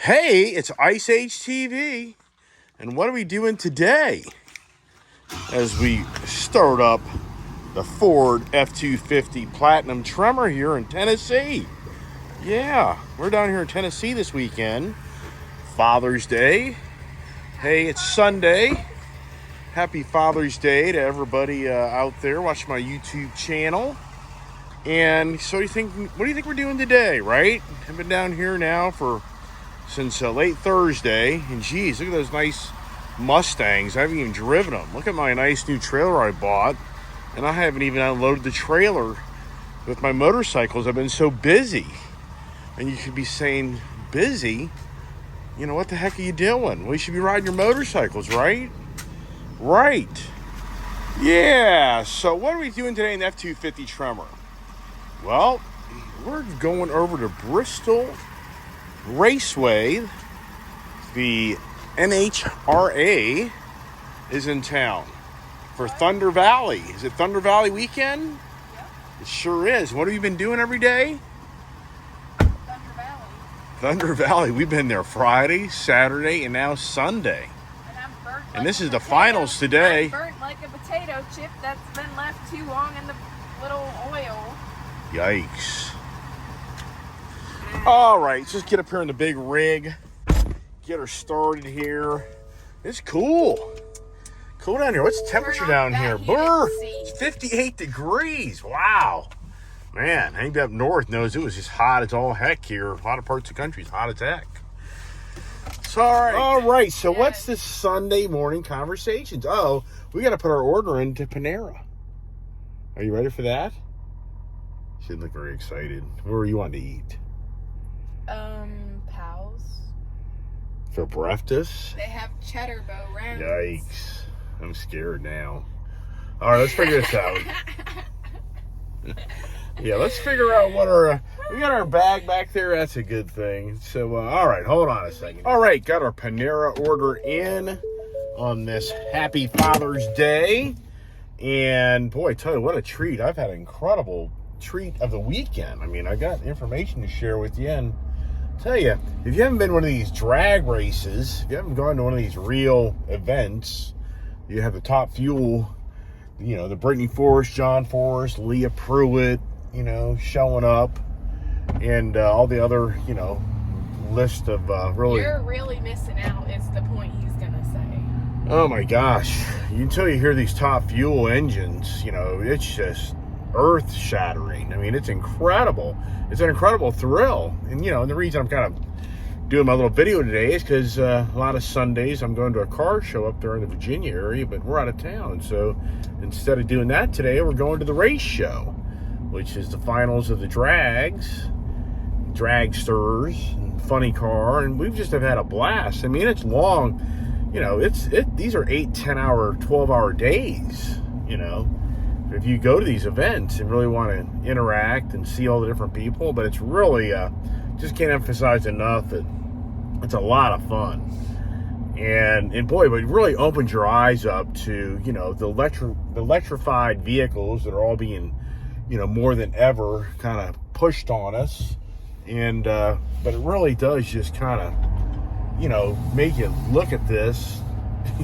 Hey, it's Ice Age TV, and what are we doing today? As we start up the Ford F-250 Platinum Tremor here in Tennessee. Yeah, we're down here in Tennessee this weekend. Father's Day. Hey, it's Sunday. Happy Father's Day to everybody out there watching my YouTube channel. And so what do you think we're doing today, right? I've been down here now since late Thursday, and geez, look at those nice Mustangs. I haven't even driven them. Look at my nice new trailer I bought, and I haven't even unloaded the trailer with my motorcycles. I've been so busy. And you could be saying, busy? You know, what the heck are you doing? Well, you should be riding your motorcycles, right? Right. Yeah, so what are we doing today in the F-250 Tremor? Well, we're going over to Bristol Raceway. The NHRA is in town for Thunder Valley. Is it Thunder Valley weekend? Yep. It sure is. What have you been doing every day? Thunder Valley. Thunder Valley. We've been there Friday, Saturday, and now Sunday. And I'm burnt And like this a is the potato. finals today. I'm burnt like a potato chip that's been left too long in the little oil. Yikes. All right, let's just get up here in the big rig. Get her started here. It's cool. Cool down here. What's the temperature down here? Brr, it's 58 degrees. Wow. Man, anybody up north knows it was just hot as all heck here. A lot of parts of the country is hot as heck. So, all right. So what's this Sunday morning conversations? Oh, we got to put our order into Panera. Are you ready for that? She didn't look very excited. Where are you wanting to eat? Pals. For breakfast? They have cheddar bow rounds. Yikes. I'm scared now. All right, let's figure this out. Yeah, let's figure out what we got our bag back there. That's a good thing. So, all right, hold on a second. All right, got our Panera order in on this Happy Father's Day. And boy, I tell you, what a treat. I've had an incredible treat of the weekend. I mean, I got information to share with you, and tell you, if you haven't been to one of these drag races, if you haven't gone to one of these real events, you have the Top Fuel, you know, the Brittany Forrest, John Forrest, Leah Pruitt, you know, showing up, and all the other, you know, list of really... You're really missing out is the point he's gonna say. Oh my gosh. Until you hear these Top Fuel engines, you know, it's just earth-shattering. I mean, it's incredible. It's an incredible thrill. And, you know, the reason I'm kind of doing my little video today is because a lot of Sundays I'm going to a car show up there in the Virginia area, but we're out of town. So instead of doing that today, we're going to the race show, which is the finals of the drags, dragsters, and funny car, and we've just have had a blast. I mean, it's long. You know, these are 8, 10-hour, 12-hour days, you know. If you go to these events and really want to interact and see all the different people, but it's really, just can't emphasize enough that it's a lot of fun. And boy, but it really opens your eyes up to, you know, the electrified vehicles that are all being, you know, more than ever kind of pushed on us. And, but it really does just kind of, you know, make you look at this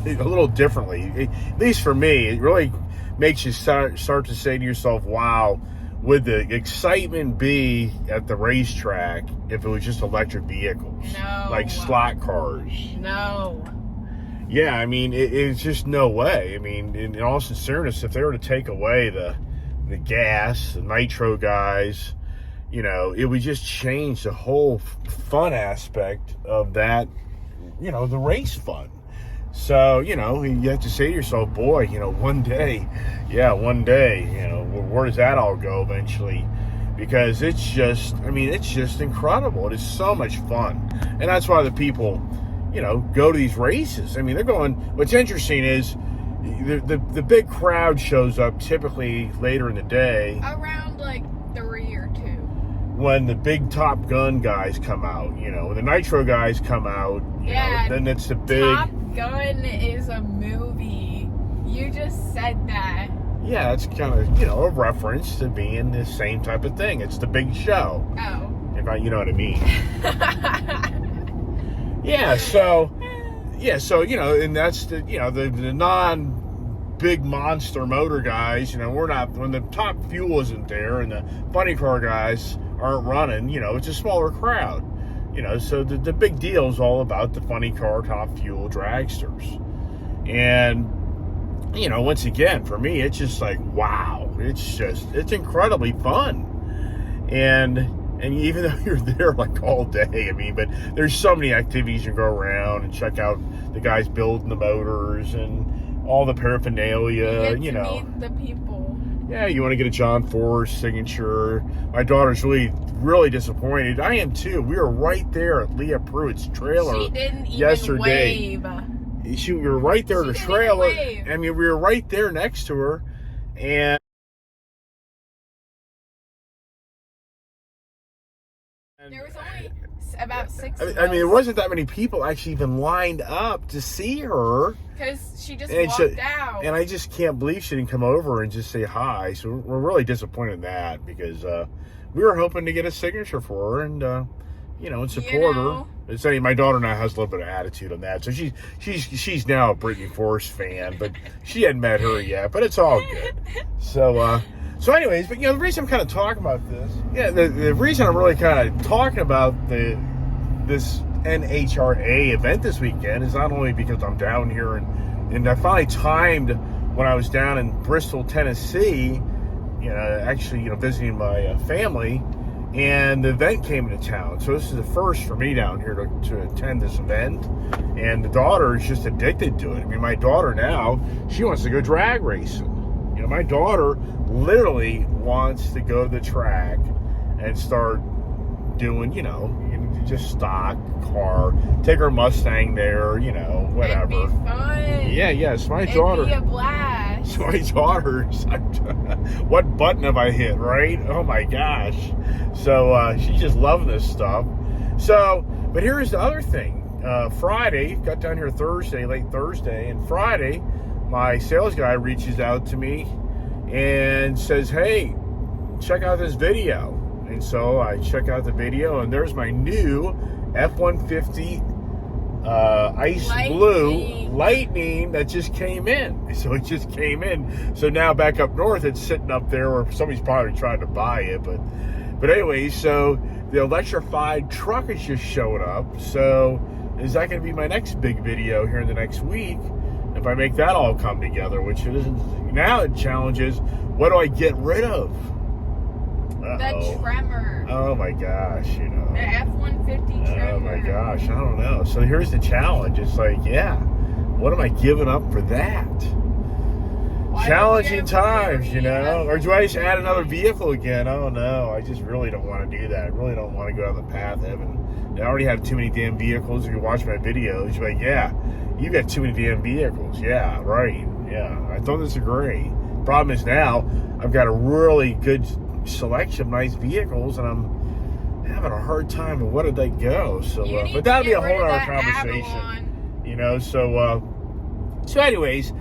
a little differently. At least for me, it really makes you start to say to yourself, wow, would the excitement be at the racetrack if it was just electric vehicles? No. Like slot cars? No. Yeah, I mean, it's just no way. I mean, in all sincereness, if they were to take away the gas, the nitro guys, you know, it would just change the whole fun aspect of that, you know, the race fun. So, you know, you have to say to yourself, boy, you know, one day, you know, where does that all go eventually? Because it's just, I mean, it's just incredible. It is so much fun. And that's why the people, you know, go to these races. I mean, they're going, what's interesting is the big crowd shows up typically later in the day. Around like 3 or 2. When the big Top Gun guys come out, you know, when the Nitro guys come out, you know, then it's the big... Top Gun is a movie. You just said that. Yeah, it's kind of, you know, a reference to being the same type of thing. It's the big show. Oh. If I, you know what I mean. Yeah, so and that's the the non big monster motor guys, we're not, when the top fuel isn't there and the funny car guys aren't running, it's a smaller crowd. So the big deal is all about the funny car top fuel dragsters. And once again, for me, it's just like, wow, it's incredibly fun. And even though you're there like all day, but there's so many activities you can go around and check out the guys building the motors and all the paraphernalia. You get to meet the people. Yeah, you want to get a John Force signature. My daughter's really disappointed. I am too. We were right there at Leah Pruitt's trailer. She didn't even yesterday. wave. We were right there at the trailer. We were right there next to her, and there was only about 6 of us. there wasn't that many people actually even lined up to see her. Because she just walked out. And I just can't believe she didn't come over and just say hi. So we're really disappointed in that, because we were hoping to get a signature for her and, and support her. It's saying my daughter now has a little bit of attitude on that. So she's now a Brittany Force fan, but she hadn't met her yet. But it's all good. So anyways, but the reason I'm kind of talking about this, the reason I'm really kind of talking about this NHRA event this weekend is not only because I'm down here and I finally timed when I was down in Bristol, Tennessee, actually visiting my family, and the event came into town. So this is the first for me down here to attend this event, and the daughter is just addicted to it. My daughter now, she wants to go drag racing. My daughter literally wants to go to the track and start doing, just stock car, take her Mustang there, whatever. It'd be fun. Yes, my daughter. It'd be a blast. My daughter's, what button have I hit, right? Oh my gosh. So she's just loving this stuff. So, but here's the other thing. Friday, got down here late Thursday, and Friday, my sales guy reaches out to me and says, hey, check out this video. And so I check out the video, and there's my new F-150 Ice Blue Lightning that just came in. So it just came in. So now back up north, it's sitting up there, or somebody's probably trying to buy it. But anyway, so the electrified truck has just showed up. So is that going to be my next big video here in the next week? If I make that all come together, which it isn't now, the challenge is, what do I get rid of? The Tremor. Oh my gosh, The F-150 Tremor. Oh my gosh, I don't know. So here's the challenge. It's like, what am I giving up for that? Challenging times, Or do I just add another vehicle again? I don't know. I just really don't want to do that. I really don't want to go down the path of heaven. I already have too many damn vehicles. If you watch my videos, you're like, you got too many damn vehicles. Yeah, right. Yeah, I don't disagree. Problem is now, I've got a really good selection of nice vehicles, and I'm having a hard time of where did they go. So, but that'll be a whole other conversation. So anyways,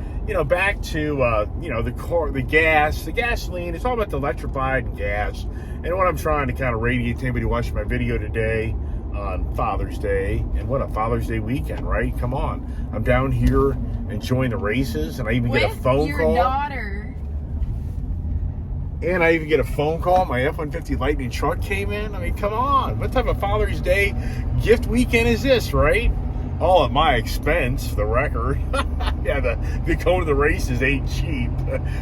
back to the car, the gasoline. It's all about the electrified and gas. And what I'm trying to kind of radiate to anybody watching my video today on Father's Day, and what a Father's Day weekend, right? Come on, I'm down here enjoying the races, and I even get a phone call. Daughter. And I even get a phone call. My F-150 Lightning truck came in. Come on. What type of Father's Day gift weekend is this, right? All at my expense, for the record. The going to the races ain't cheap.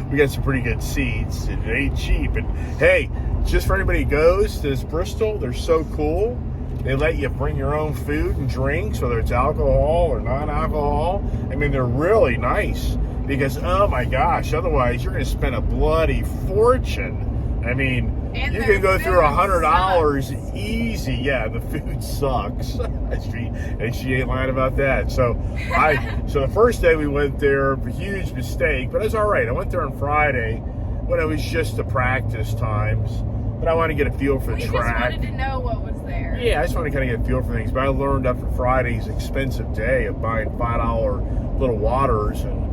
We got some pretty good seats. It ain't cheap. And hey, just for anybody who goes to this Bristol, they're so cool. They let you bring your own food and drinks, whether it's alcohol or non-alcohol. They're really nice. Because, oh my gosh, otherwise you're going to spend a bloody fortune. You can go through $100 easy. Yeah, the food sucks. and she ain't lying about that. So the first day we went there, a huge mistake, but it's all right. I went there on Friday when it was just the practice times. But I want to get a feel for the track. I just wanted to know what was there. Yeah, I just want to kind of get a feel for things. But I learned after Friday's expensive day of buying $5 little waters and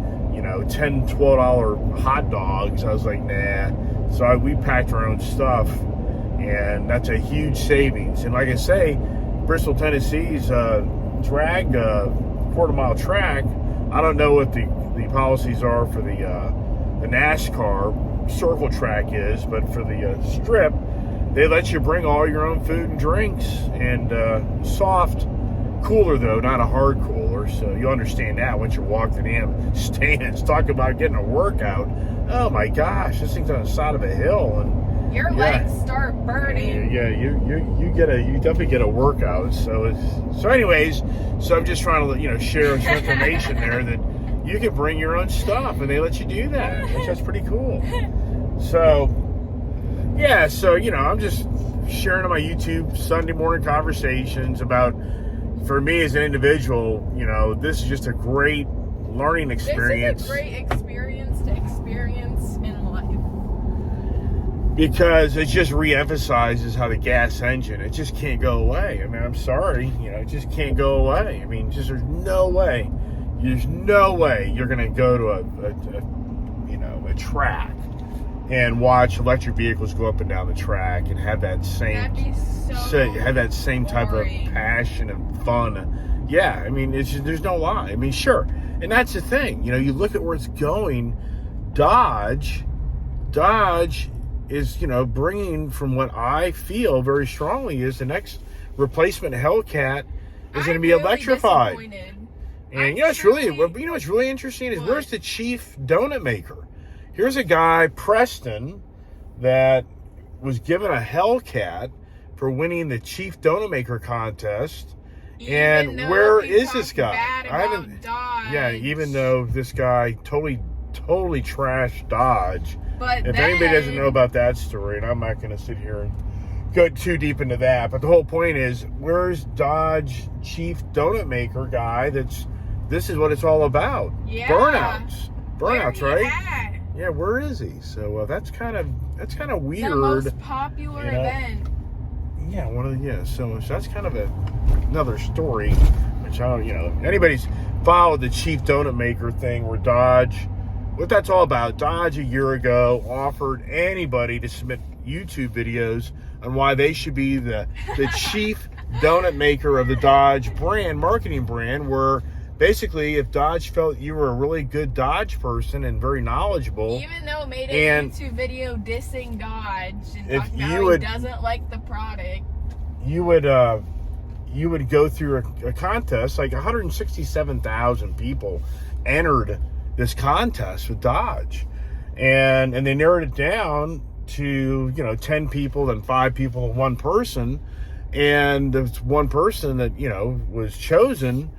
$10, $12 hot dogs. I was like, nah. So we packed our own stuff, and that's a huge savings. And like I say, Bristol, Tennessee's drag quarter-mile track. I don't know what the policies are for the NASCAR circle track is, but for the strip, they let you bring all your own food and drinks, and soft cooler though, not a hard cooler. So you understand that once you walk the damn stands. Talk about getting a workout. Oh my gosh, this thing's on the side of a hill, and your legs start burning. Yeah, you definitely get a workout. So anyways, I'm just trying to share some information there that you can bring your own stuff, and they let you do that, which that's pretty cool. So yeah, I'm just sharing on my YouTube Sunday morning conversations about, for me as an individual, this is just a great learning experience. This is a great experience to experience in life. Because it just reemphasizes how the gas engine, it just can't go away. I mean, I'm sorry, it just can't go away. I mean, there's no way you're going to go to a track and watch electric vehicles go up and down the track and have that same type of passion and fun. Yeah, I mean, there's no lie. I mean, sure. And that's the thing. You look at where it's going. Dodge is, bringing, from what I feel very strongly, is the next replacement Hellcat is going to be electrified. And what's really interesting is, where's the chief donut maker? Here's a guy, Preston, that was given a Hellcat for winning the Chief Donut Maker contest. And where is this guy? I haven't. Dodge. Yeah, even though this guy totally trashed Dodge. But if anybody doesn't know about that story, and I'm not going to sit here and go too deep into that, but the whole point is, where's Dodge Chief Donut Maker guy? This is what it's all about. Yeah. Burnouts, right? Yeah, where is he? So that's kind of weird. The most popular event. Yeah, so that's kind of another story, which I don't, anybody's followed the Chief Donut Maker thing, where Dodge, what that's all about. Dodge a year ago offered anybody to submit YouTube videos on why they should be the Chief Donut Maker of the Dodge brand, marketing brand, where basically, if Dodge felt you were a really good Dodge person and very knowledgeable, even though it made a YouTube video dissing Dodge and talking how he doesn't like the product, you would go through a contest. Like 167,000 people entered this contest with Dodge, and they narrowed it down to 10 people, then 5 people, and 1 person, and the one person that was chosen,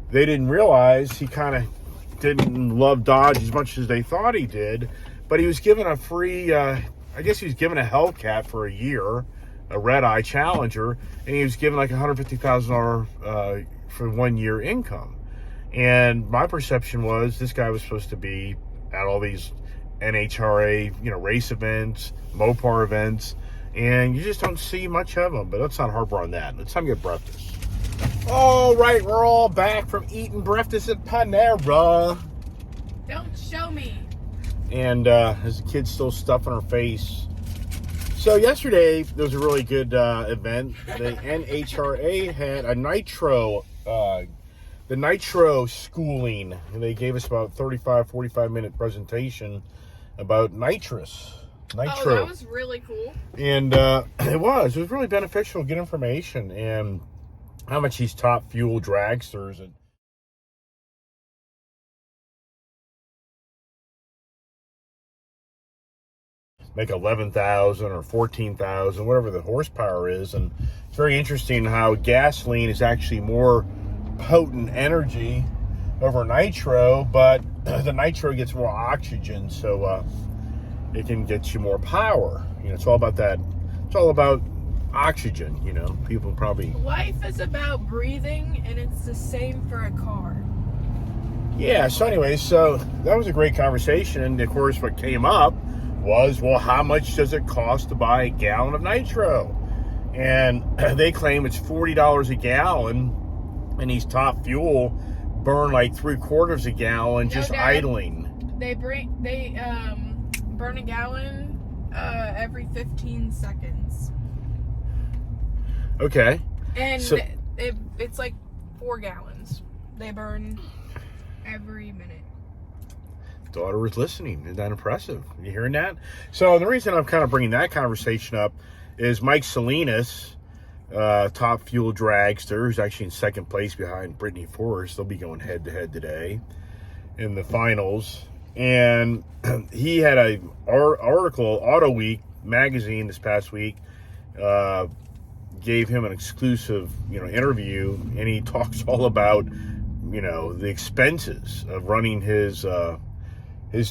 they didn't realize he kind of didn't love Dodge as much as they thought he did, but he was given a free, I guess he was given a Hellcat for a year, a red-eye Challenger, and he was given like $150,000 for 1 year income. And my perception was this guy was supposed to be at all these NHRA, race events, Mopar events, and you just don't see much of them. But let's not harbor on that. Let's time to get breakfast. All right, we're all back from eating breakfast at Panera. Don't show me. And as the kid's still stuffing her face. So yesterday, there was a really good event. The NHRA had a nitro, the nitro schooling. And they gave us about 45-minute presentation about nitrous. Nitro. Oh, that was really cool. And it was really beneficial, good information, and how much these top fuel dragsters and make 11,000 or 14,000, whatever the horsepower is. And it's very interesting how gasoline is actually more potent energy over nitro, but the nitro gets more oxygen, so it can get you more power. It's all about that. It's all about oxygen. People probably, life is about breathing, and it's the same for a car. Yeah, so anyway, that was a great conversation, and of course what came up was, well, how much does it cost to buy a gallon of nitro? And they claim it's $40 a gallon, and these top fuel burn like 3/4 a gallon just idling. They burn a gallon every 15 seconds. Okay. And it's like 4 gallons. They burn every minute. Daughter was listening. Isn't that impressive? You hearing that? So the reason I'm kind of bringing that conversation up is Mike Salinas, top fuel dragster, who's actually in second place behind Brittany Forrest. They'll be going head-to-head today in the finals. And he had a article, Auto Week magazine this past week, gave him an exclusive, interview, and he talks all about, the expenses of running his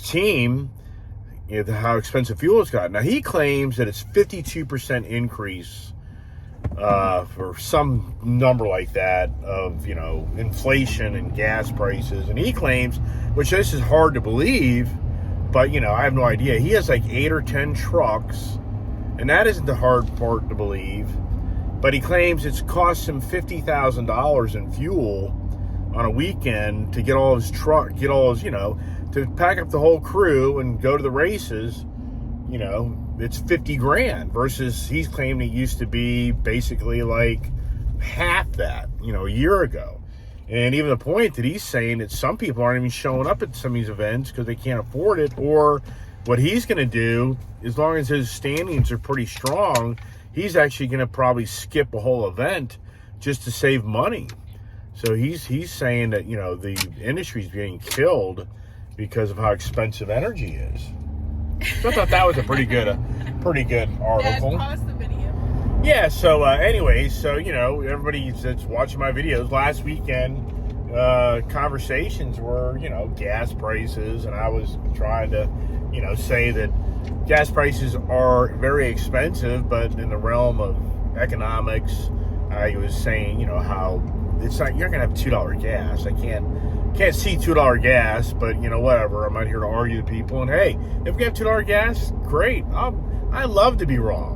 team, how expensive fuel has gotten. Now, he claims that it's 52% increase for some number like that of, inflation and gas prices. And he claims, which this is hard to believe, but, I have no idea. He has like 8 or 10 trucks, and that isn't the hard part to believe. But he claims it's cost him $50,000 in fuel on a weekend to get all his to pack up the whole crew and go to the races. It's $50,000 versus he's claiming it used to be basically like half that, a year ago. And even the point that he's saying that some people aren't even showing up at some of these events because they can't afford it, or what he's going to do, as long as his standings are pretty strong, he's actually going to probably skip a whole event just to save money. So he's saying that, the industry's being killed because of how expensive energy is. So I thought that was a pretty good article. Dad, pause the video. Yeah, so anyways, everybody that's watching my videos last weekend, conversations were, gas prices, and I was trying to, say that gas prices are very expensive, but in the realm of economics, I was saying, how it's not, you're gonna have $2 gas. I can't see $2 gas, but whatever. I'm not here to argue with people. And hey, if we have $2 gas, great. I love to be wrong.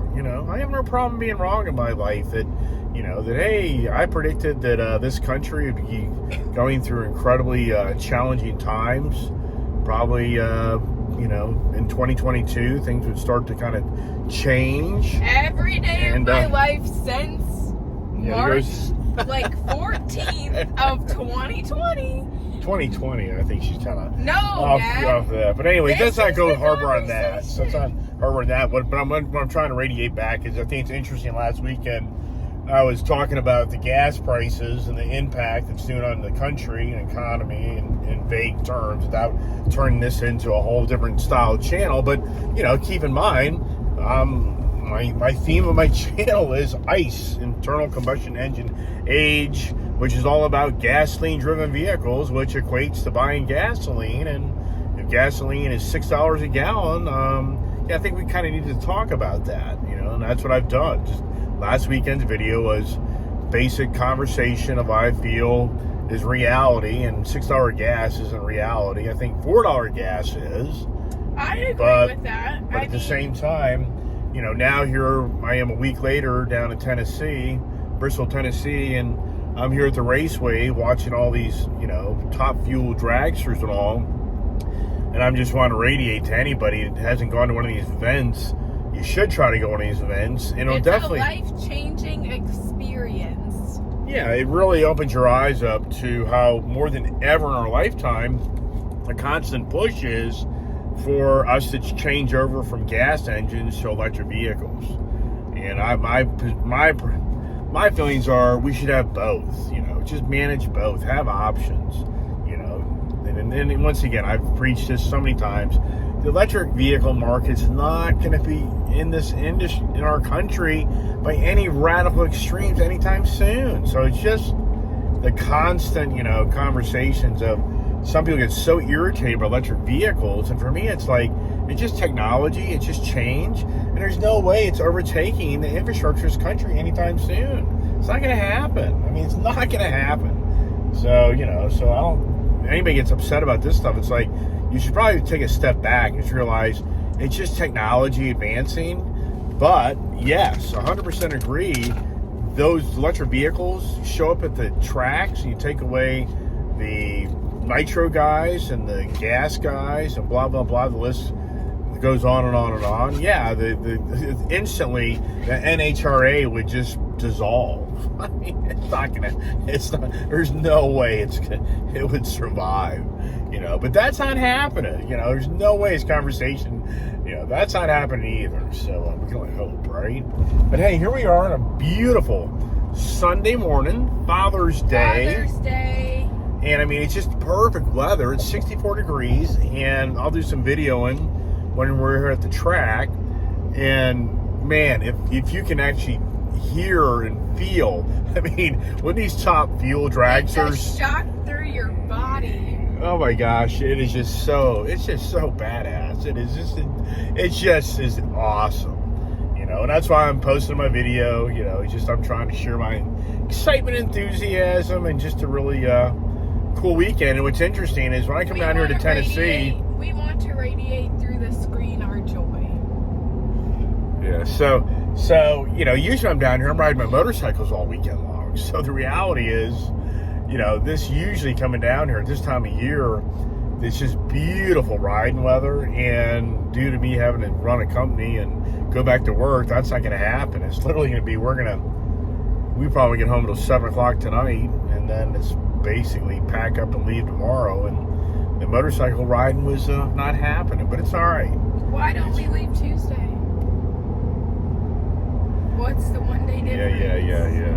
I have no problem being wrong in my life. That hey, I predicted that this country would be going through incredibly challenging times. Probably in 2022 things would start to kind of change. Every day of my life since March, like 14th of 2020. 2020, I think she's kind of off that. But anyway, let's not go harbor on that. So let's not harbor on that. But what I'm trying to radiate back is I think it's interesting. Last weekend, I was talking about the gas prices and the impact it's doing on the country and economy in vague terms without turning this into a whole different style channel. But, keep in mind, my theme of my channel is ICE, internal combustion engine age, which is all about gasoline-driven vehicles, which equates to buying gasoline. And if gasoline is $6 a gallon, I think we kind of need to talk about that, and that's what I've done. Just last weekend's video was basic conversation of what I feel is reality, and $6 gas isn't reality. I think $4 gas is. I agree with that. But at the same time, now here I am a week later down in Tennessee, Bristol, Tennessee, and I'm here at the Raceway watching all these, top fuel dragsters and all. And I'm just wanting to radiate to anybody that hasn't gone to one of these events. You should try to go to one of these events. And it's definitely a life-changing experience. Yeah, it really opens your eyes up to how more than ever in our lifetime, the constant push is for us to change over from gas engines to electric vehicles. And my feelings are we should have both, just manage both, have options, and once again, I've preached this so many times. The electric vehicle market's not going to be in this industry, in our country, by any radical extremes anytime soon. So it's just the constant, conversations of some people get so irritated by electric vehicles. And for me, it's like, it's just technology, it's just change. And there's no way it's overtaking the infrastructure of this country anytime soon. It's not going to happen. I mean, it's not going to happen. So, so I don't, anybody gets upset about this stuff, it's like, you should probably take a step back and just realize it's just technology advancing. But yes, 100% agree. Those electric vehicles show up at the tracks, and you take away the nitro guys and the gas guys and blah, blah, blah. The list goes on and on and on. Yeah, instantly the NHRA would just dissolve. I mean, there's no way it would survive, but that's not happening. There's no way it's conversation, that's not happening either. So we can only hope, right? But hey, here we are on a beautiful Sunday morning, Father's Day. And I mean, it's just perfect weather. It's 64 degrees, and I'll do some videoing when we're here at the track. And man, if you can actually hear and feel, I mean, when these top fuel dragsters, it's a shock through your body. Oh my gosh, it's just so badass. It just is awesome. And that's why I'm posting my video. I'm trying to share my excitement, enthusiasm, and just a really cool weekend. And what's interesting is when I come down here to Tennessee, we want to radiate through the screen our joy. Yeah, so usually I'm down here, I'm riding my motorcycles all weekend long. So the reality is, this usually coming down here at this time of year, it's just beautiful riding weather. And due to me having to run a company and go back to work, that's not going to happen. It's literally going to be, we probably get home until 7 o'clock tonight, and then it's basically pack up and leave tomorrow. And the motorcycle riding was not happening, but it's all right. Why don't we leave Tuesday? What's the one day difference? Yeah,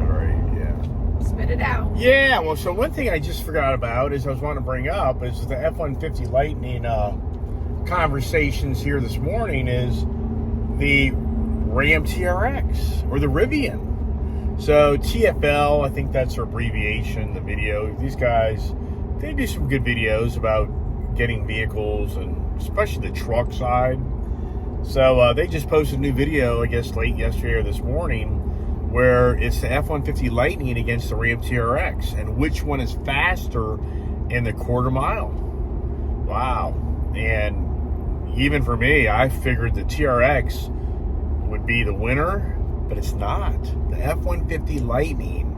right, yeah. Spit it out. Yeah, well, so one thing I just forgot about is I was wanting to bring up is the F-150 Lightning conversations here this morning is the Ram TRX or the Rivian. So TFL, I think that's their abbreviation, the video. These guys, they do some good videos about getting vehicles and especially the truck side. So they just posted a new video, I guess, late yesterday or this morning, where it's the F-150 Lightning against the Ram TRX, and which one is faster in the quarter mile. Wow. And even for me, I figured the TRX would be the winner, but it's not. The F-150 Lightning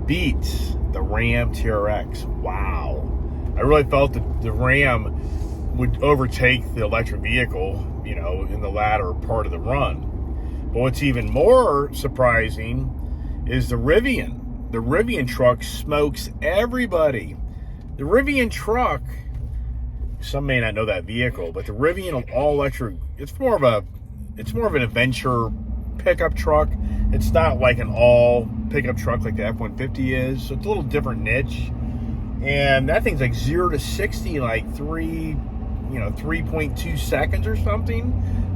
beats the Ram TRX. Wow. I really felt that the Ram would overtake the electric vehicle, in the latter part of the run. But what's even more surprising is the Rivian. The Rivian truck smokes everybody. The Rivian truck, some may not know that vehicle, but the Rivian all-electric, it's more of an adventure pickup truck. It's not like an all pickup truck like the F-150 is. So it's a little different niche. And that thing's like 0 to 60 like 3.2 seconds or something.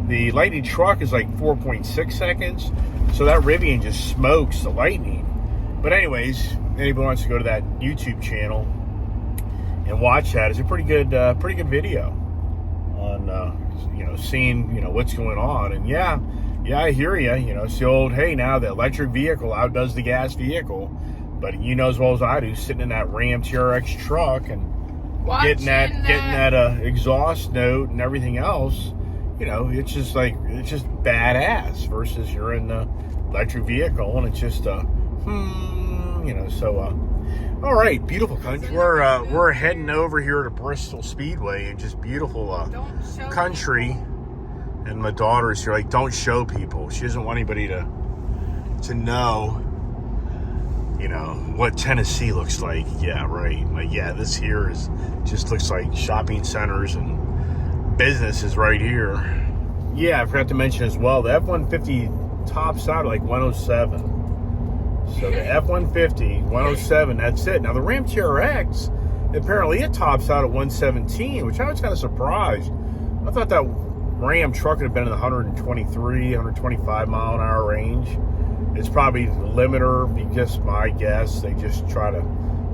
The Lightning truck is like 4.6 seconds. So that Rivian just smokes the Lightning. But anyways, anybody wants to go to that YouTube channel and watch that. It's a pretty good video on seeing what's going on. And yeah, I hear you. It's the old, hey, now the electric vehicle outdoes the gas vehicle. But you know as well as I do, sitting in that Ram TRX truck and getting that exhaust note and everything else, it's just badass versus you're in the electric vehicle and it's just all right, beautiful country. We're heading over here to Bristol Speedway and just beautiful country. And my daughter's here, like, don't show people. She doesn't want anybody to know, what Tennessee looks like. Yeah, right. Like, yeah, this here just looks like shopping centers and businesses right here. Yeah, I forgot to mention as well, the F-150 tops out at like 107. So the F-150, 107, that's it. Now the Ram TRX, apparently it tops out at 117, which I was kind of surprised. I thought that Ram truck would have been in the 123, 125 mile an hour range. It's probably the limiter, because my guess, they just try to,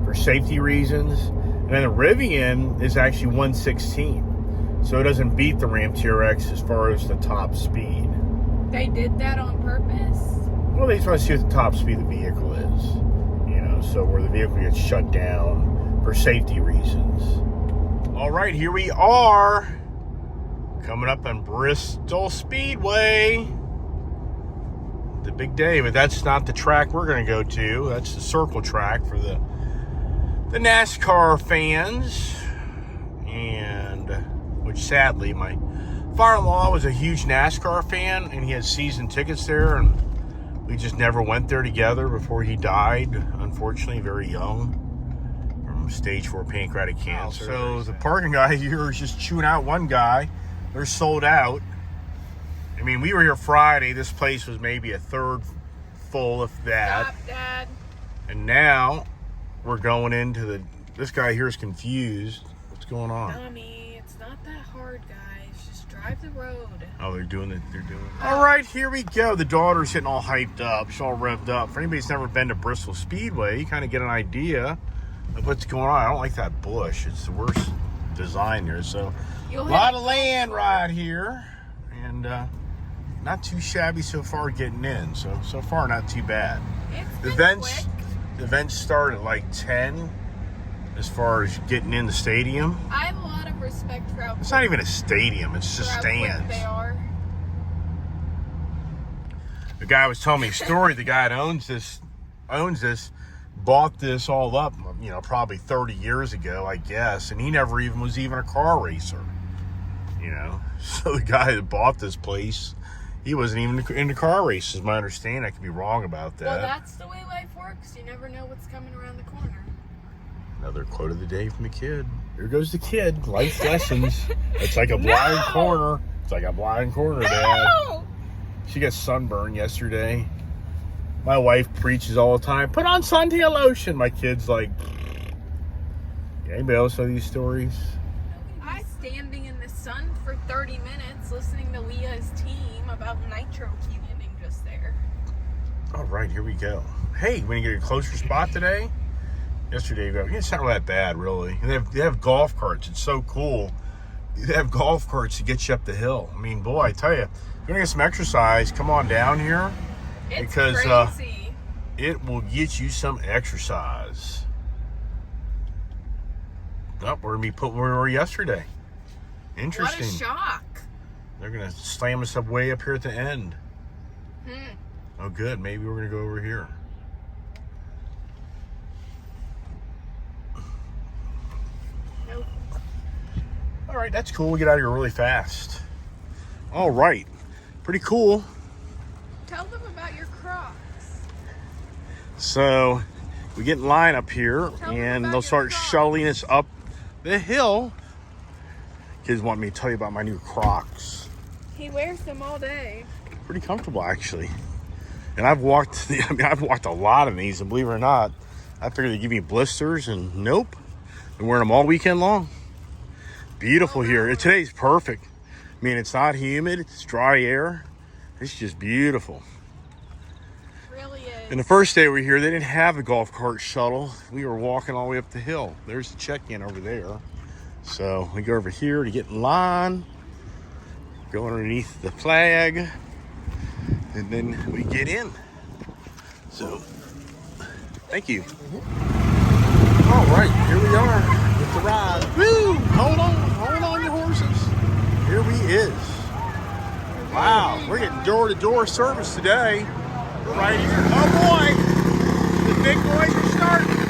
for safety reasons. And then the Rivian is actually 116. So it doesn't beat the Ram TRX as far as the top speed. They did that on purpose? Well, they just want to see what the top speed of the vehicle is. So where the vehicle gets shut down for safety reasons. All right, here we are. Coming up on Bristol Speedway. The big day, but that's not the track we're going to go to. That's the circle track for the NASCAR fans. And which sadly my father-in-law was a huge NASCAR fan, and he had season tickets there, and we just never went there together before he died, unfortunately, very young, from stage 4 pancreatic cancer. So the parking guy here is just chewing out one guy. They're sold out. I mean, we were here Friday. This place was maybe a third full, if that. Stop, Dad. And now we're going into the... This guy here is confused. What's going on? Mommy, it's not that hard, guys. Just drive the road. Oh, they're doing it. All right, here we go. The daughter's getting all hyped up. She's all revved up. For anybody who's never been to Bristol Speedway, you kind of get an idea of what's going on. I don't like that bush. It's the worst design there. So a lot of land right here, and not too shabby so far getting in. So far, not too bad. The events start at like 10 as far as getting in the stadium. I have a lot of respect for how it's not even a stadium, it's just stands. They are. The guy was telling me a story. The guy that owns this, bought this all up, probably 30 years ago, I guess, and he never even was a car racer. So the guy that bought this place, he wasn't even into car races, my understanding. I could be wrong about that. Well, that's the way life works. You never know what's coming around the corner. Another quote of the day from the kid. Here goes the kid. Life lessons. It's like a blind corner. It's like a blind corner, Dad. She got sunburned yesterday. My wife preaches all the time. Put on suntan lotion. My kid's like, anybody else know these stories? I'm standing in the sun for 30 minutes listening to Leah's team about nitro landing just there. All right, here we go. Hey, when you get a closer spot today? Yesterday, it's not that bad, really. They have golf carts. It's so cool. They have golf carts to get you up the hill. I mean, boy, I tell you, if you're going to get some exercise, come on down here. It's because crazy. It will get you some exercise. Oh, we're going to be put where we were yesterday. Interesting. What a shock. They're going to slam us up way up here at the end. Hmm. Oh, good. Maybe we're going to go over here. Nope. All right, that's cool. We get out of here really fast. All right. Pretty cool. Tell them about your Crocs. So we get in line up here, and they'll start shuttling us up the hill. Kids want me to tell you about my new Crocs. He wears them all day. Pretty comfortable, actually. And I've walked a lot of these, and believe it or not, I figured they'd give me blisters, and nope. Been wearing them all weekend long. Beautiful here. Today's perfect. I mean, it's not humid. It's dry air. It's just beautiful. It really is. And the first day we were here, they didn't have the golf cart shuttle. We were walking all the way up the hill. There's the check-in over there. So we go over here to get in line, go underneath the flag, and then we get in. So, thank you. All right, here we are with the ride. Woo! Hold on, you horses. Here we is. Wow, we're getting door-to-door service today. We're right here. Oh boy, the big boys are starting.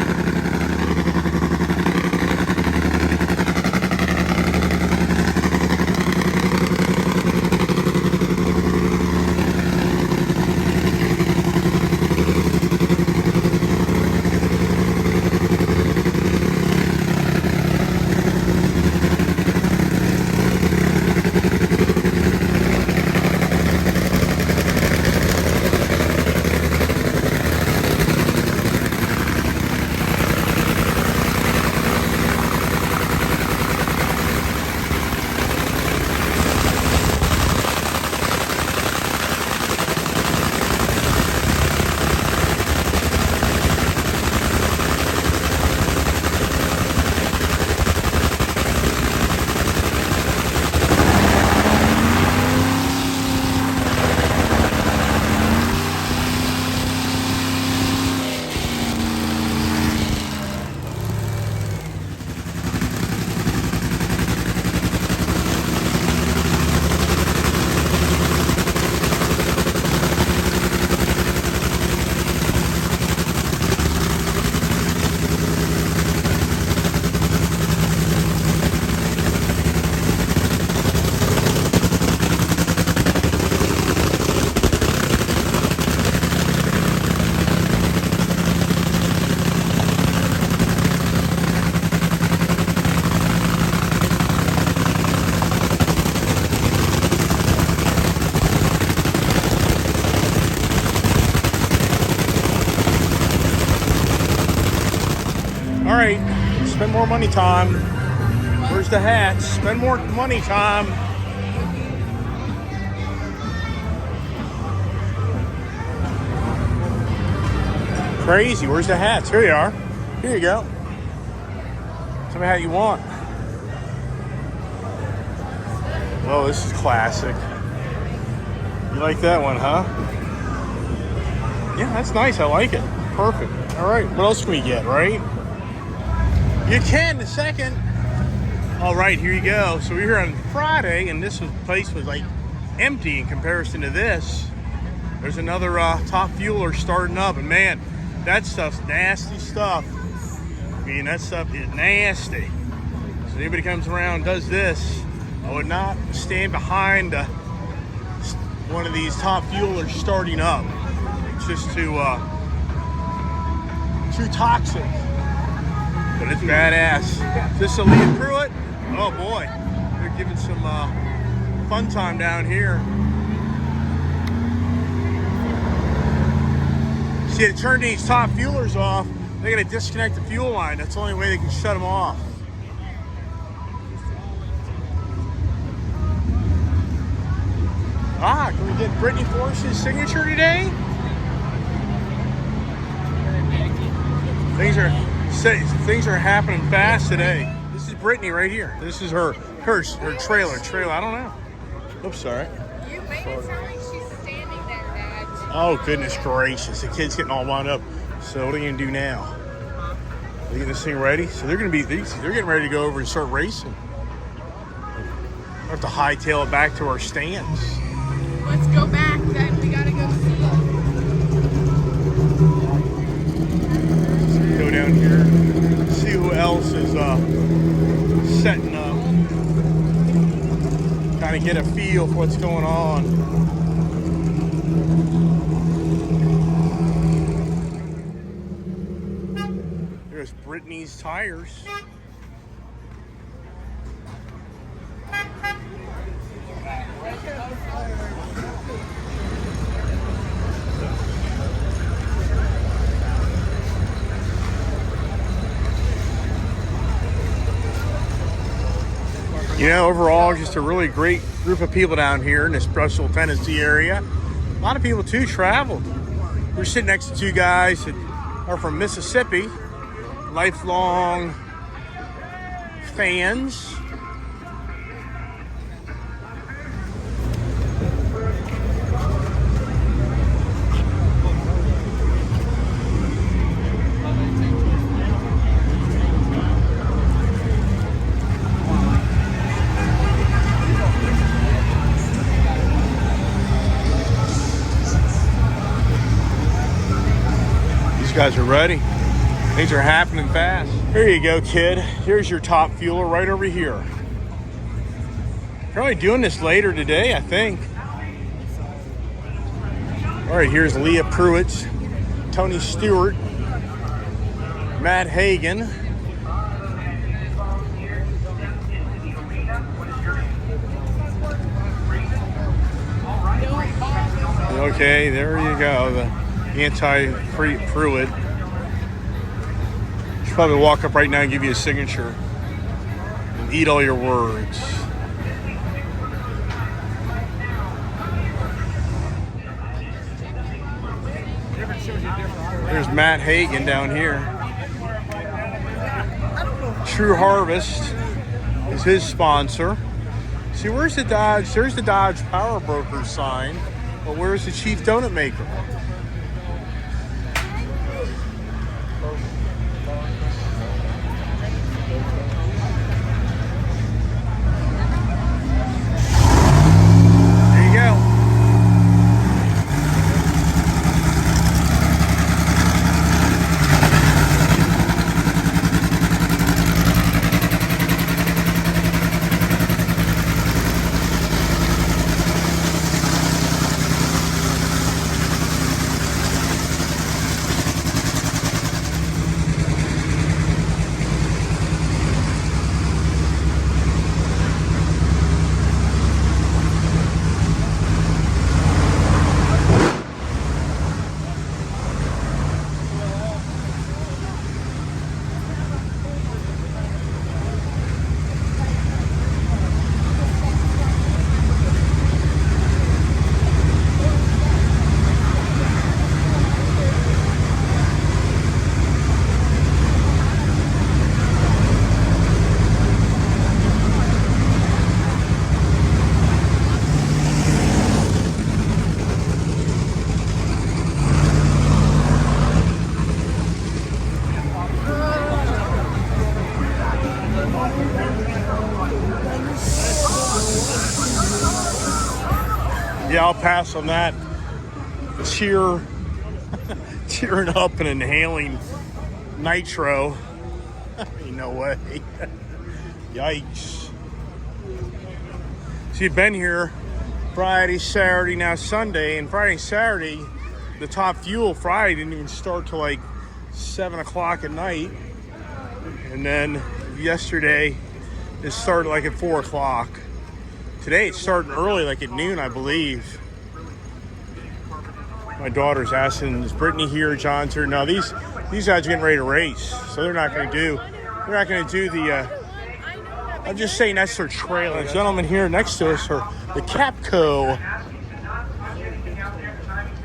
more money time. Where's the hats? Spend more money time. Crazy. Where's the hats? Here you are. Here you go. Tell me how you want. Oh, this is classic. You like that one, huh? Yeah, that's nice. I like it. Perfect. All right. What else can we get, right? You can in a second. All right, here you go. So we're here on Friday, and this place was like empty in comparison to this. There's another Top Fueler starting up, and man, that stuff's nasty stuff. I mean, that stuff is nasty. So anybody comes around and does this, I would not stand behind one of these Top Fuelers starting up. It's just too toxic. But it's badass. Is this a Leah Pruitt? Oh boy, they're giving some fun time down here. See, to turn these Top Fuelers off, they gotta disconnect the fuel line. That's the only way they can shut them off. Can we get Brittany Force's signature today? Things are happening fast today. This is Brittany right here. This is her trailer. I don't know. Oops, sorry. You made it sound like she's standing there, Dad. Oh, goodness gracious. The kid's getting all wound up. So what are you going to do now? They get this thing ready? So they're getting ready to go over and start racing. We have to hightail it back to our stands. Let's go back, then. We got to go see. Go down here, see who else is setting up. Kind of get a feel for what's going on. There's Brittany's tires. You know, overall, just a really great group of people down here in this Bristol, Tennessee area. A lot of people, too, traveled. We're sitting next to two guys that are from Mississippi, lifelong fans. Guys are ready. Things are happening fast. Here you go, kid. Here's your Top Fueler right over here. Probably doing this later today, I think. All right, here's Leah Pruitt, Tony Stewart, Matt Hagan. Okay, there you go. The anti-Pruitt. Should probably walk up right now and give you a signature and eat all your words. There's Matt Hagan down here. True Harvest is his sponsor. See, where's the Dodge? There's the Dodge Power Broker sign, but where's the Chief Donut Maker? Yeah, I'll pass on that. Cheering up and inhaling nitro. Ain't no way. Yikes. So you've been here Friday, Saturday, now Sunday, and Friday and Saturday, the Top Fuel Friday didn't even start till like 7 o'clock at night. And then yesterday, it started like at 4 o'clock. Today it's starting early, like at noon, I believe. My daughter's asking, is Brittany here, John's here? No, these guys are getting ready to race, so they're not going to do the, I'm just saying that's their trailer. The gentleman here next to us are the Capco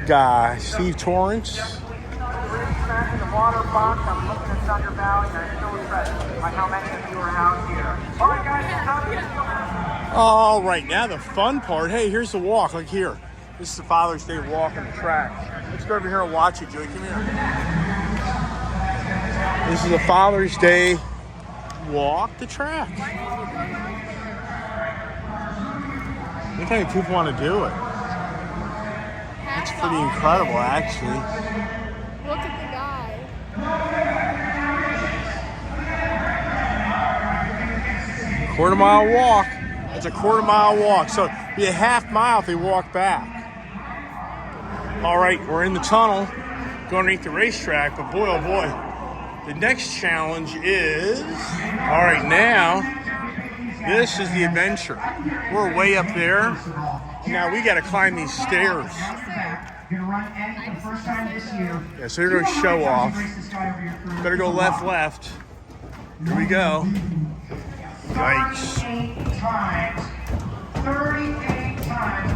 guy, Steve Torrance. All right, now the fun part. Hey, here's the walk, like here. This is the Father's Day walk on the track. Let's go over here and watch it, Joey. Come here. This is the Father's Day walk the track. Look how many people want to do it. It's pretty incredible, actually. Look at the guy. Quarter-mile walk. It's a quarter-mile walk. So it'd be a half mile if they walk back. All right, we're in the tunnel going underneath the racetrack, but boy, oh boy, the next challenge is, all right, now, this is the adventure. We're way up there. Now we got to climb these stairs. Yeah, so here goes show off. Better go left. Here we go. Yikes. 38 times.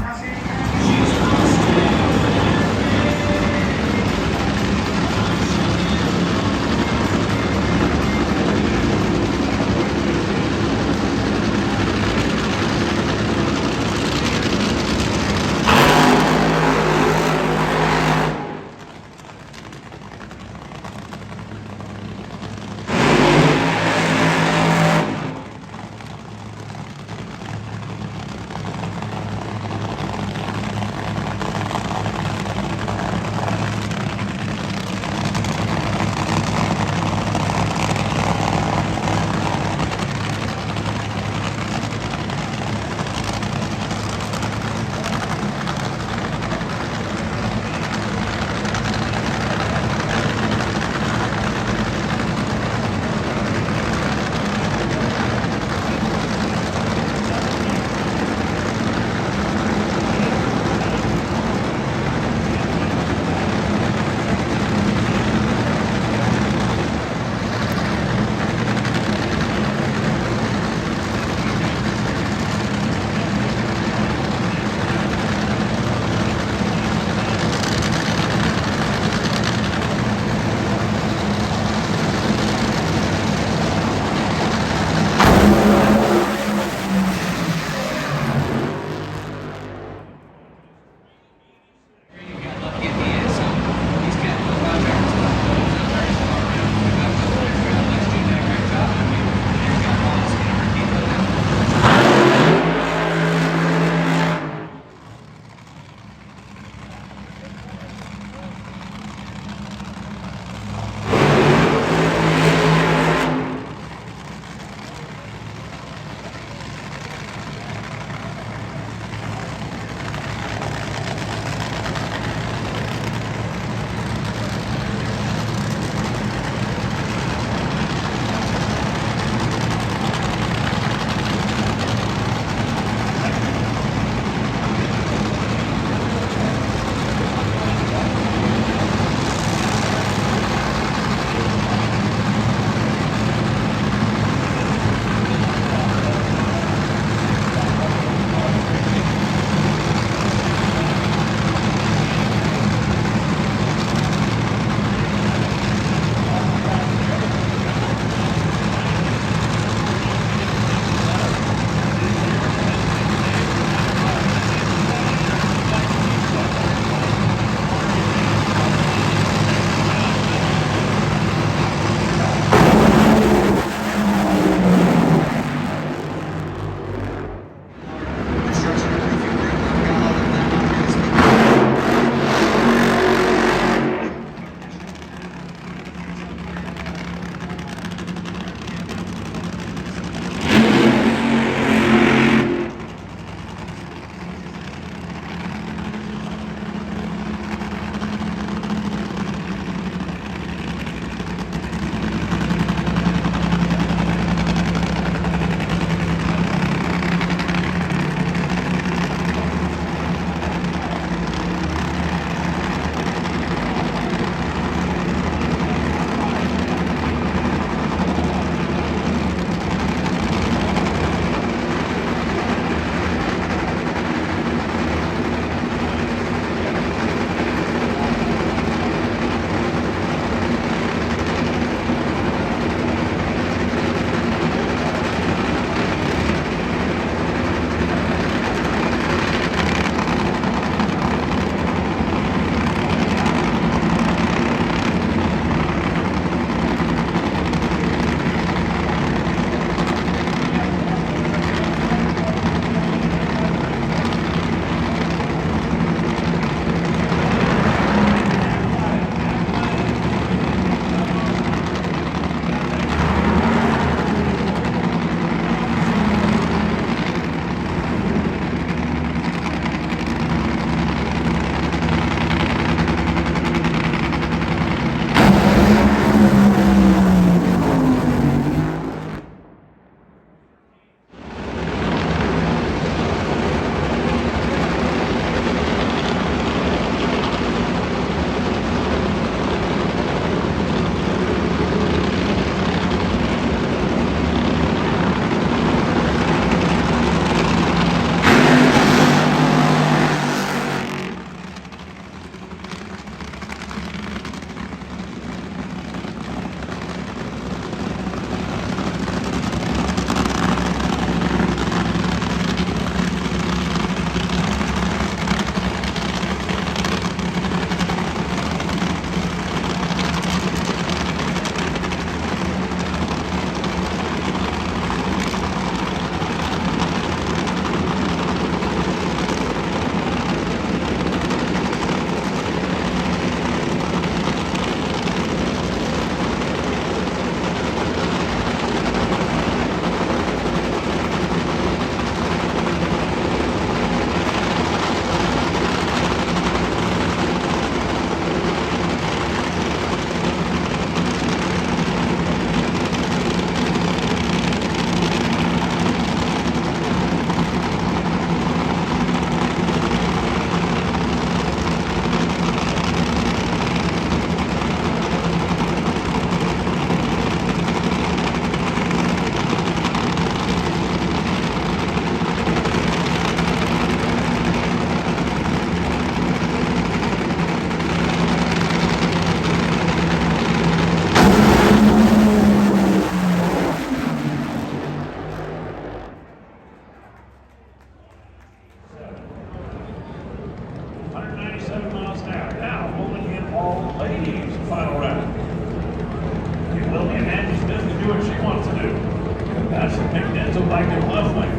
Smith's a bike in left lane.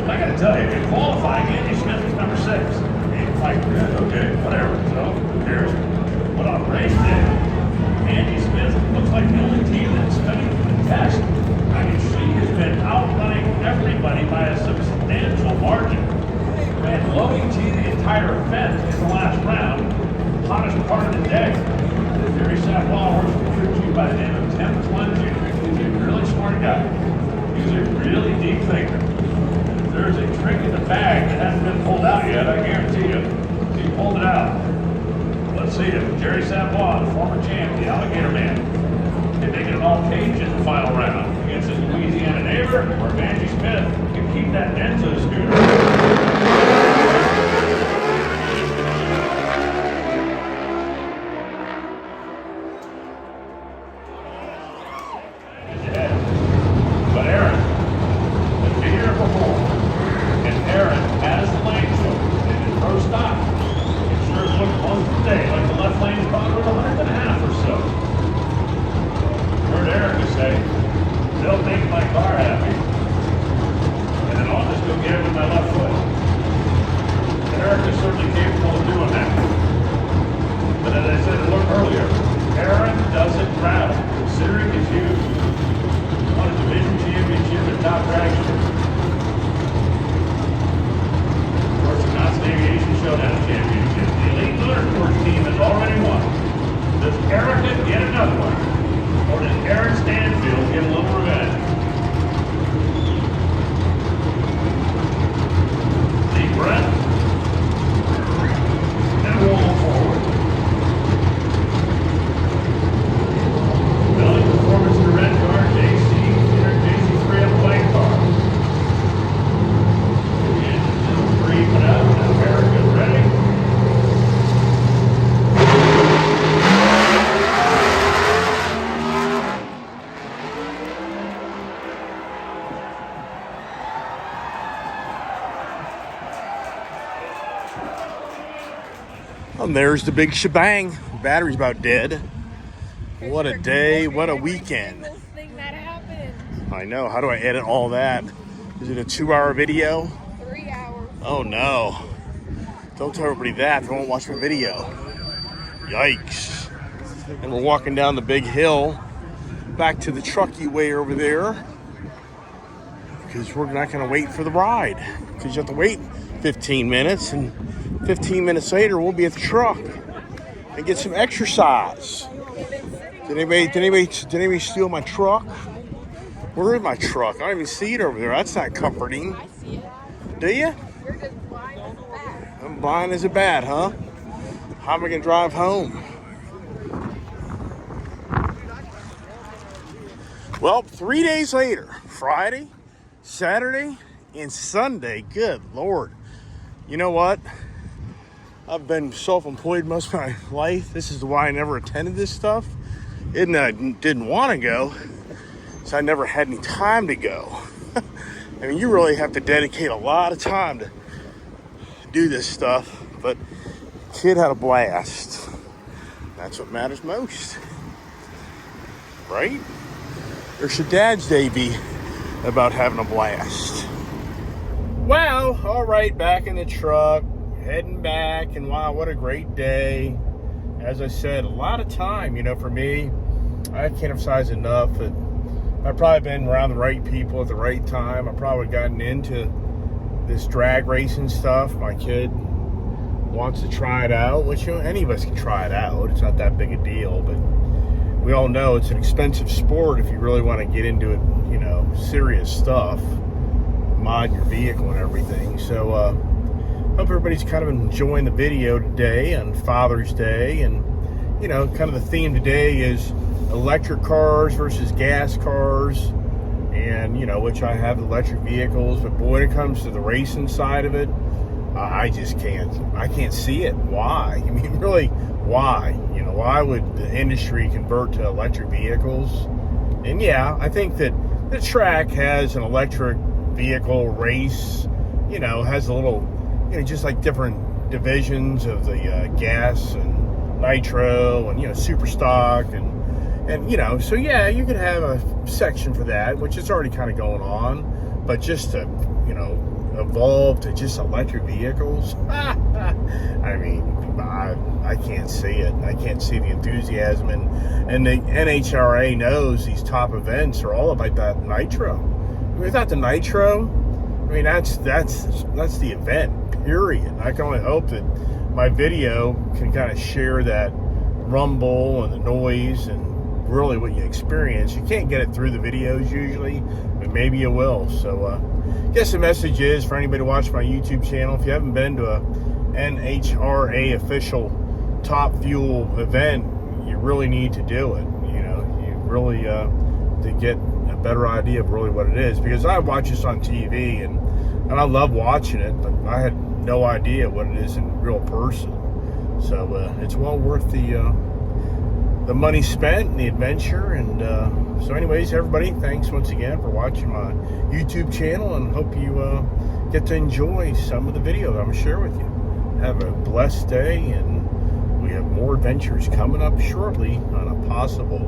I gotta tell you, in qualifying, Andy Smith was number 6. And like, okay, whatever. So, who cares? But on race day, Andy Smith looks like the only team that's studying for the test. I mean, she has been outrunning everybody by a substantial margin. And loading to the entire event in the last round, hottest part of the day. Jerry Savoy was referred to by the name of Tim Plunging. He's a really smart guy. He's a really deep thinker. If there's a trick in the bag that hasn't been pulled out yet, I guarantee you, he pulled it out. Let's see it. Jerry Savoy, the former champ, the Alligator Man. They make it an all-cage in the final round against his Louisiana neighbor, where Andy Smith can keep that Denso scooter. But Aaron, has been here before, and Aaron has the lane choice, and in pro stock, it sure looked most of the day like the left lane is probably a 100.5 or so. Heard Erica say, they'll make my car happy, and then I'll just go get it with my left foot. And Erica's certainly capable of doing that. But as I said earlier, Aaron doesn't rattle, considering his youth. Won a division championship at Top Dragster. Of course, the Constant Aviation Showdown Championship. The Elite Motorsports team has already won. Does Erica get another one? Or does Aaron Stanfield get a little revenge? Deep breath. And roll forward. Belly performance in the red car, JC3 on the white car. The engine's still creeping up. Now Erica's ready. And there's the big shebang. Battery's about dead. What a day, what a weekend. Thing that happened. I know. How do I edit all that? Is it a 2-hour video? 3 hours. Oh no. Don't tell everybody that. They won't watch my video. Yikes. And we're walking down the big hill back to the Truckee way over there because we're not going to wait for the ride. Because you have to wait 15 minutes, and 15 minutes later we'll be at the truck and get some exercise. Did anybody steal my truck? Where is my truck? I don't even see it over there. That's not comforting. I see it. Do you? You're just blind as a bat. I'm blind as a bat, huh? How am I going to drive home? Well, 3 days later, Friday, Saturday, and Sunday. Good Lord. You know what? I've been self-employed most of my life. This is why I never attended this stuff. Isn't that I didn't want to go, so I never had any time to go. I mean, you really have to dedicate a lot of time to do this stuff, but kid had a blast. That's what matters most, right? Or should Dad's Day be about having a blast? Well, all right, back in the truck, heading back, and wow, what a great day. As I said, a lot of time, for me. I can't emphasize enough that I've probably been around the right people at the right time. I've probably gotten into this drag racing stuff. My kid wants to try it out, which any of us can try it out. It's not that big a deal, but we all know it's an expensive sport if you really want to get into it, serious stuff, mod your vehicle and everything. So hope everybody's kind of enjoying the video today on Father's Day. And kind of the theme today is electric cars versus gas cars, and which I have electric vehicles, but boy, when it comes to the racing side of it, I can't see it. Why? I mean, really, why? Why would the industry convert to electric vehicles? And yeah, I think that the track has an electric vehicle race, has a little, just like different divisions of the gas and nitro and, super stock and so yeah, you could have a section for that, which is already kind of going on. but just to, you know, evolve to just electric vehicles, I mean, I can't see it. I can't see the enthusiasm, and the NHRA knows these top events are all about that nitro. Without the nitro, I mean, that's the event, period. I can only hope that my video can kind of share that rumble and the noise and really what you experience. You can't get it through the videos usually, but maybe you will. So I guess the message is for anybody watching my YouTube channel, if you haven't been to a NHRA official Top Fuel event, you really need to do it. You know, you really to get a better idea of really what it is, because I watch this on TV and I love watching it, but I had no idea what it is in real person. So it's well worth the money spent and the adventure. And so anyways, everybody, thanks once again for watching my YouTube channel, and hope you get to enjoy some of the video that I'm going to share with you. Have a blessed day, and we have more adventures coming up shortly on a possible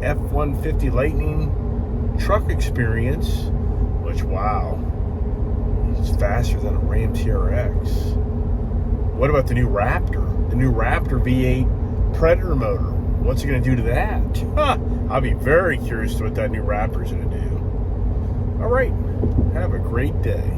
F-150 Lightning truck experience, which, wow, it's faster than a Ram TRX. What about the new Raptor? The new Raptor V8 Predator motor. What's it going to do to that? I'll be very curious to what that new Raptor is going to do. All right. Have a great day.